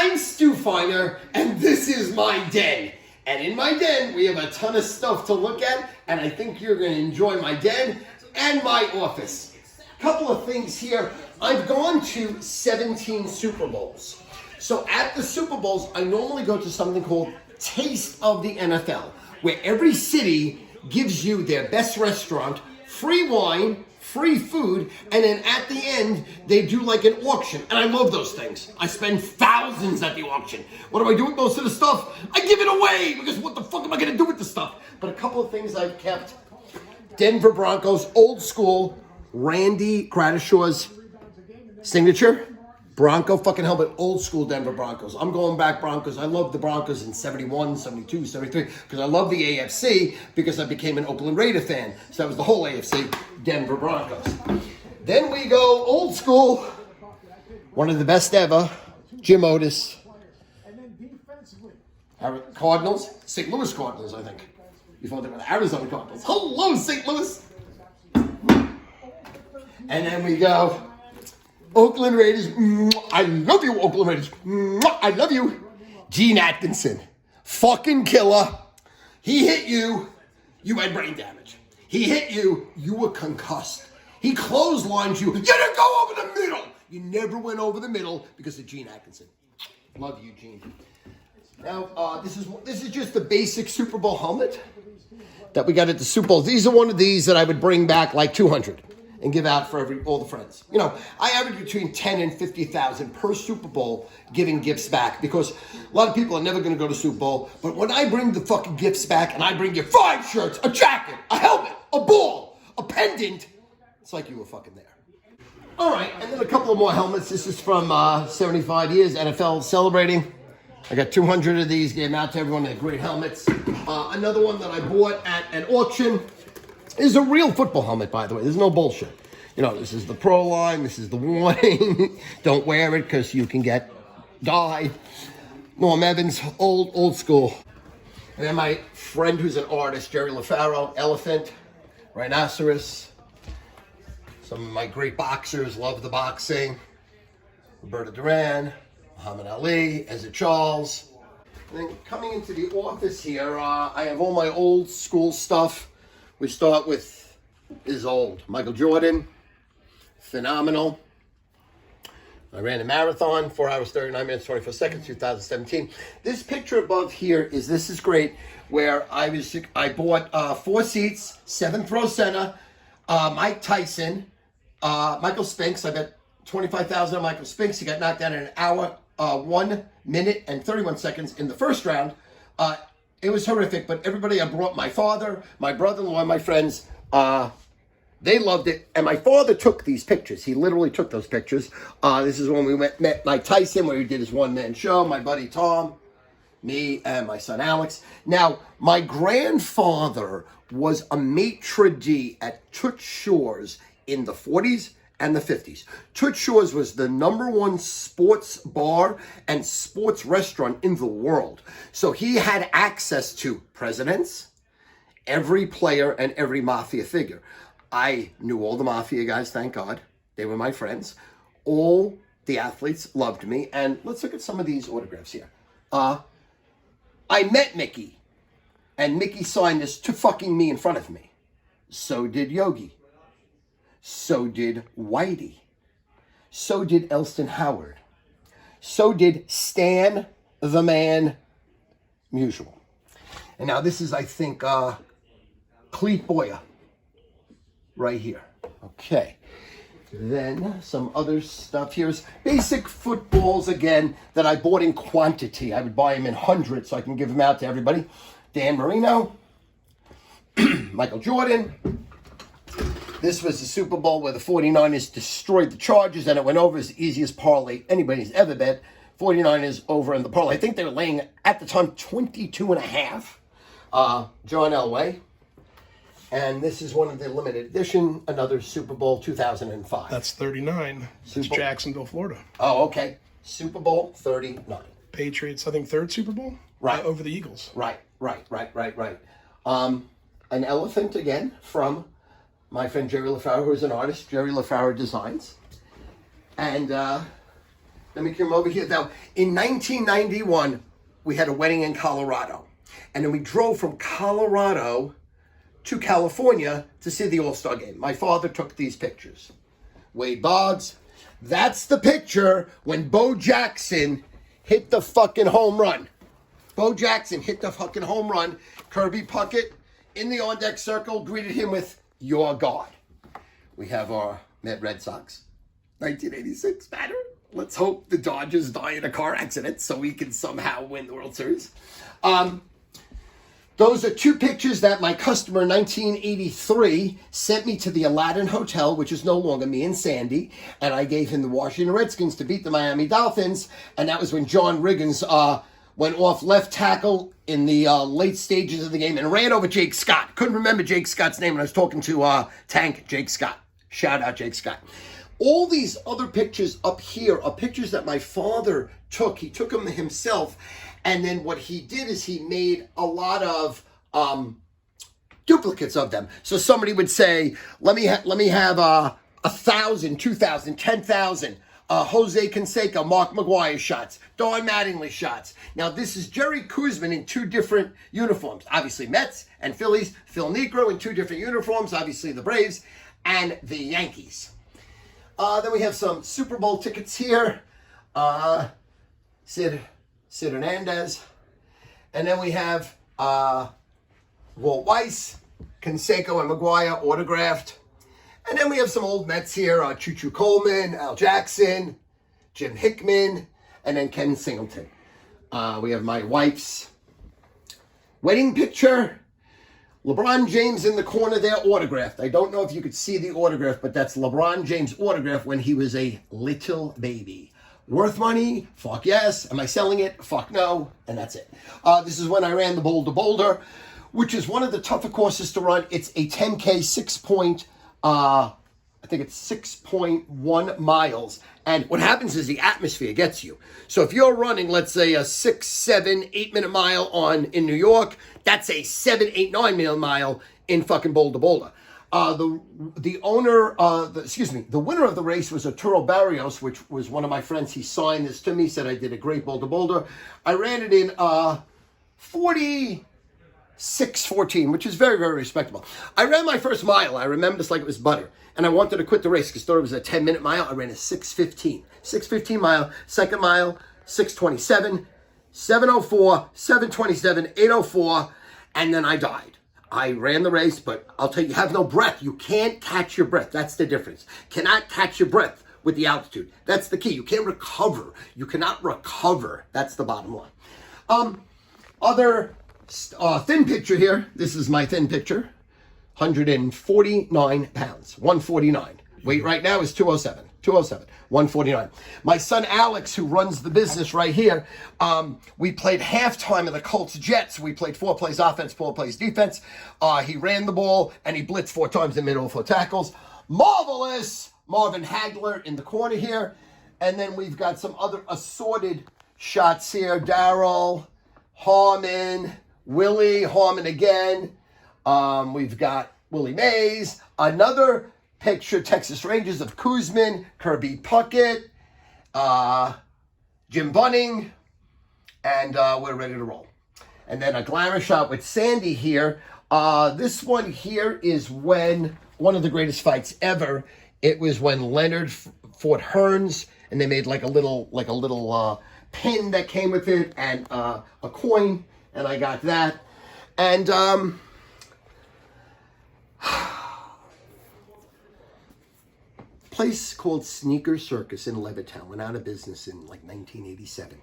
I'm Feiner, and this is my den. And in my den, we have a ton of stuff to look at, and I think you're going to enjoy my den and my office. Couple of things here. I've gone to 17 Super Bowls. So at the Super Bowls, I normally go to something called Taste of the NFL, where every city gives you their best restaurant, free wine, free food, and then at the end, they do like an auction. And I love those things. I spend thousands at the auction. What do I do with most of the stuff? I give it away, because what the fuck am I gonna do with the stuff? But a couple of things I've kept. Denver Broncos, old school, Randy Gradishaw's signature. Bronco fucking helmet, old school Denver Broncos. I'm going back Broncos. I love the Broncos in 71, 72, 73, because I love the AFC, because I became an Oakland Raider fan. So that was the whole AFC, Denver Broncos. Then we go old school, one of the best ever, Jim Otis. Cardinals, St. Louis Cardinals, I think. Before they were the Arizona Cardinals. Hello, St. Louis. And then we go Oakland Raiders. I love you, Oakland Raiders. I love you. Gene Atkinson. Fucking killer. He hit you. You had brain damage. He hit you. You were concussed. He clotheslined you. You didn't go over the middle. You never went over the middle because of Gene Atkinson. Love you, Gene. Now, this is just the basic Super Bowl helmet that we got at the Super Bowl. These are one of these that I would bring back like 200. And give out for all the friends. You know, I average between 10 and 50,000 per Super Bowl giving gifts back, because a lot of people are never going to go to Super Bowl. But when I bring the fucking gifts back and I bring you 5 shirts, a jacket, a helmet, a ball, a pendant, it's like you were fucking there. All right, and then a couple of more helmets. This is from 75 years, NFL celebrating. I got 200 of these, gave them out to everyone. They're great helmets. Another one that I bought at an auction is a real football helmet, by the way. There's no bullshit. You know, this is the Pro line. This is the warning. Don't wear it because you can die. Norm Evans, old school. And then my friend who's an artist, Jerry LaFaro, elephant, rhinoceros. Some of my great boxers, love the boxing. Roberto Duran, Muhammad Ali, Ezra Charles. And then coming into the office here, I have all my old school stuff. We start with is old. Michael Jordan, phenomenal. I ran a marathon, 4 hours, 39 minutes, 24 seconds, 2017. This picture above here this is great, where I bought 4 seats, 7th row center, Mike Tyson, Michael Spinks. I bet 25,000 on Michael Spinks. He got knocked down in an hour, 1 minute and 31 seconds in the first round. It was horrific, but everybody, I brought my father, my brother-in-law, and my friends, they loved it. And my father took these pictures. He literally took those pictures. This is when we met Mike Tyson, where he did his one-man show, my buddy Tom, me, and my son Alex. Now, my grandfather was a maitre d' at Toots Shor's in the 40s and the 50s. Toots Shor's was the #1 sports bar and sports restaurant in the world. So he had access to presidents, every player, and every mafia figure. I knew all the mafia guys, thank God. They were my friends. All the athletes loved me. And let's look at some of these autographs here. I met Mickey, and Mickey signed this to fucking me in front of me. So did Yogi. So did Whitey. So did Elston Howard. So did Stan the Man Musial. And now this is, I think, Cleet Boyer. Right here. Okay. Then some other stuff. Here's basic footballs again that I bought in quantity. I would buy them in hundreds so I can give them out to everybody. Dan Marino. Michael Jordan. This was the Super Bowl where the 49ers destroyed the Chargers, and it went over as the easiest parlay anybody's ever bet. 49ers over in the parlay. I think they were laying, at the time, 22.5. John Elway. And this is one of the limited edition, another Super Bowl 2005. That's 39. It's Jacksonville, Florida. Oh, okay. Super Bowl 39. Patriots, I think, 3rd Super Bowl? Right. Over the Eagles. Right. An elephant again from my friend Jerry LaFaro, who is an artist. Jerry LaFaro Designs. And Let me come over here. Now, in 1991, we had a wedding in Colorado. And then we drove from Colorado to California to see the All-Star game. My father took these pictures. Wade Boggs. That's the picture when Bo Jackson hit the fucking home run. Bo Jackson hit the fucking home run. Kirby Puckett in the on-deck circle greeted him with, "Your God." We have our Met Red Sox. 1986 banner. Let's hope the Dodgers die in a car accident so we can somehow win the World Series. Those are two pictures that my customer in 1983 sent me to the Aladdin Hotel, which is no longer me and Sandy, and I gave him the Washington Redskins to beat the Miami Dolphins, and that was when John Riggins went off left tackle in the late stages of the game and ran over Jake Scott. Couldn't remember Jake Scott's name when I was talking to Tank Jake Scott. Shout out Jake Scott. All these other pictures up here are pictures that my father took. He took them himself. And then what he did is he made a lot of duplicates of them. So somebody would say, let me have 1,000, 2,000, 10,000 Jose Canseco, Mark McGuire shots, Don Mattingly shots. Now this is Jerry Koosman in two different uniforms. Obviously Mets and Phillies. Phil Niekro in two different uniforms. Obviously the Braves and the Yankees. Then we have some Super Bowl tickets here. Sid Hernandez. And then we have Walt Weiss, Canseco and McGuire autographed. And then we have some old Mets here. Choo Choo Coleman, Al Jackson, Jim Hickman, and then Ken Singleton. We have my wife's wedding picture. LeBron James in the corner there, autographed. I don't know if you could see the autograph, but that's LeBron James' autograph when he was a little baby. Worth money? Fuck yes. Am I selling it? Fuck no. And that's it. This is when I ran the Boulder Boulder, which is one of the tougher courses to run. It's a 10K, I think it's 6.1 miles. And what happens is the atmosphere gets you. So if you're running, let's say a 6, 7, 8 minute mile in New York, that's a 7, 8, 9 minute mile in fucking Boulder Boulder. The winner of the race was Arturo Barrios, which was one of my friends. He signed this to me, said I did a great Boulder Boulder. I ran it in 46:14, which is very, very respectable. I ran my first mile. I remember this like it was butter. And I wanted to quit the race because I thought it was a 10-minute mile. I ran a 6:15. 6:15 mile. Second mile, 6:27, 7:04, 7:27, 8:04, and then I died. I ran the race, but I'll tell you, you have no breath. You can't catch your breath. That's the difference. Cannot catch your breath with the altitude. That's the key. You can't recover. You cannot recover. That's the bottom line. Other thin picture here. This is my thin picture. 149 pounds. 149. Weight right now is 207. 207. 149. My son Alex, who runs the business right here, we played halftime of the Colts-Jets. We played 4 plays offense, 4 plays defense. He ran the ball, and he blitzed 4 times in the middle, 4 tackles. Marvelous Marvin Hagler in the corner here. And then we've got some other assorted shots here. Darryl, Harmon, Willie, Harmon again. We've got Willie Mays. Another picture, Texas Rangers of Koosman, Kirby Puckett, Jim Bunning, and we're ready to roll. And then a glamour shot with Sandy here. This one here is when one of the greatest fights ever. It was when Leonard fought Hearns, and they made like a little pin that came with it and a coin, and I got that. And place called Sneaker Circus in Levittown went out of business in like 1987,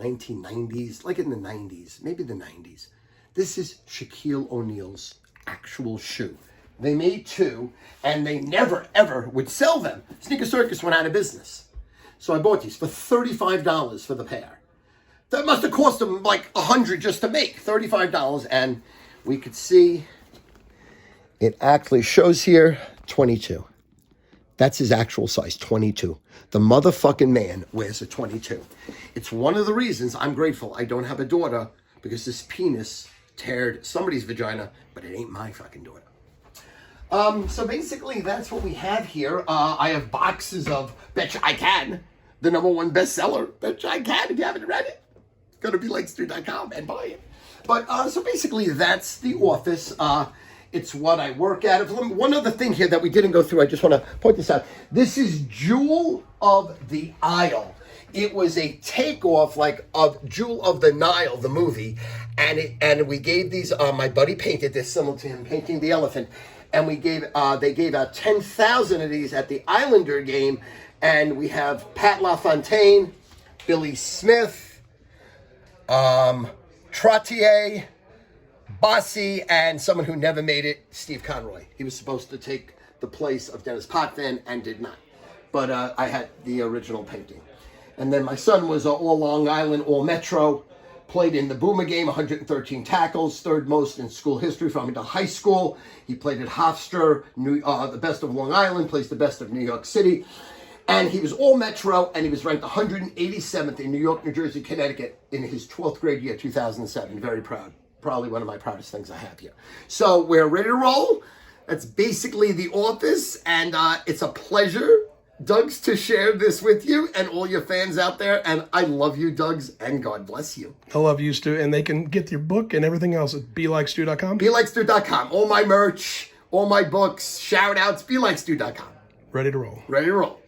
1990s, like in the 90s, maybe the 90s. This is Shaquille O'Neal's actual shoe. They made 2, and they never, ever would sell them. Sneaker Circus went out of business. So I bought these for $35 for the pair. That must have cost them like $100 just to make, $35. And we could see it actually shows here 22. That's his actual size, 22. The motherfucking man wears a 22. It's one of the reasons I'm grateful I don't have a daughter, because this penis teared somebody's vagina, but it ain't my fucking daughter. So basically that's what we have here. I have boxes of Betcha I Can. the #1 bestseller that I can. If you haven't read it, go to belikestew.com and buy it. But so basically, that's the office. It's what I work out of. One other thing here that we didn't go through, I just want to point this out. This is Jewel of the Isle. It was a takeoff, like, of Jewel of the Nile, the movie, and we gave these. My buddy painted this, similar to him painting the elephant, and they gave out 10,000 of these at the Islander game, and we have Pat LaFontaine, Billy Smith, Trottier, Bossy, and someone who never made it, Steve Conroy. He was supposed to take the place of Dennis Potvin and did not. But I had the original painting. And then my son was all Long Island, all Metro, played in the Boomer game, 113 tackles, third most in school history from into high school. He played at Hofstra, the best of Long Island, plays the best of New York City. And he was all Metro, and he was ranked 187th in New York, New Jersey, Connecticut in his 12th grade year, 2007. Very proud. Probably one of my proudest things I have here. So we're ready to roll. That's basically the office, and it's a pleasure, Dougs, to share this with you and all your fans out there. And I love you, Dougs, and God bless you. I love you, Stu. And they can get your book and everything else at belikestew.com. Belikestew.com. All my merch, all my books, shout outs, belikestew.com. Ready to roll. Ready to roll.